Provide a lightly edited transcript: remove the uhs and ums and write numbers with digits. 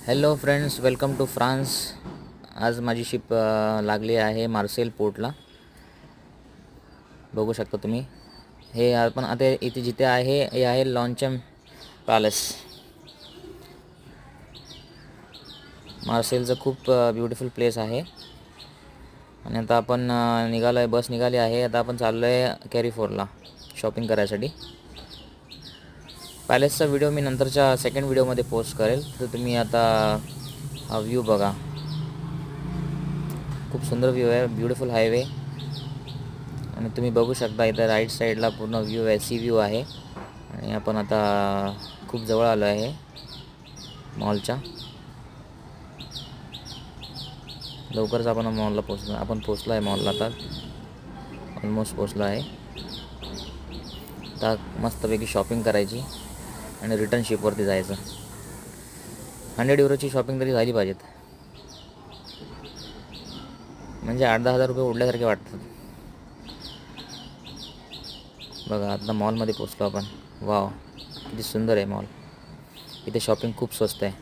Hello friends, welcome to France. आज माझी ship लागली आहे मार्सेल पोर्टला. बघू शकता तुम्ही. हे आपण आता इथे जिथे आहे हे आहे लॉन्चम पॅलेस. मार्सेलचं खूप ब्युटिफुल प्लेस आहे. आणि आता आपण निघालो आहे, बस निघाली आहे. आता आपण चाललो आहे कॅरिफोरला शॉपिंग करायसाठी. पॅलेसचा व्हिडिओ मी नंतरच्या सेकंड व्हिडिओमध्ये पोस्ट करेल. तर तुम्ही आता हा व्ह्यू बघा. खूप सुंदर व्ह्यू आहे, ब्युटिफुल हायवे. आणि तुम्ही बघू शकता इथं राईट साईडला पूर्ण व्ह्यू आहे, सी व्ह्यू आहे. आणि आपण आता खूप जवळ आलो आहे मॉलच्या. लवकरच आपण मॉलला पोचलो आहे मॉलला. आता ऑलमोस्ट पोचलो आहे. आता मस्तपैकी शॉपिंग करायची आणि रिटर्न शिपवरती जायचं. 100 युरोची शॉपिंग तरी झाली पाहिजेत. म्हणजे 8-10 हजार रुपये उडल्यासारखे वाटतात. बघा, आता मॉलमध्ये पोचलो आपण. वाव, किती सुंदर आहे मॉल. इथे शॉपिंग खूप स्वस्त आहे.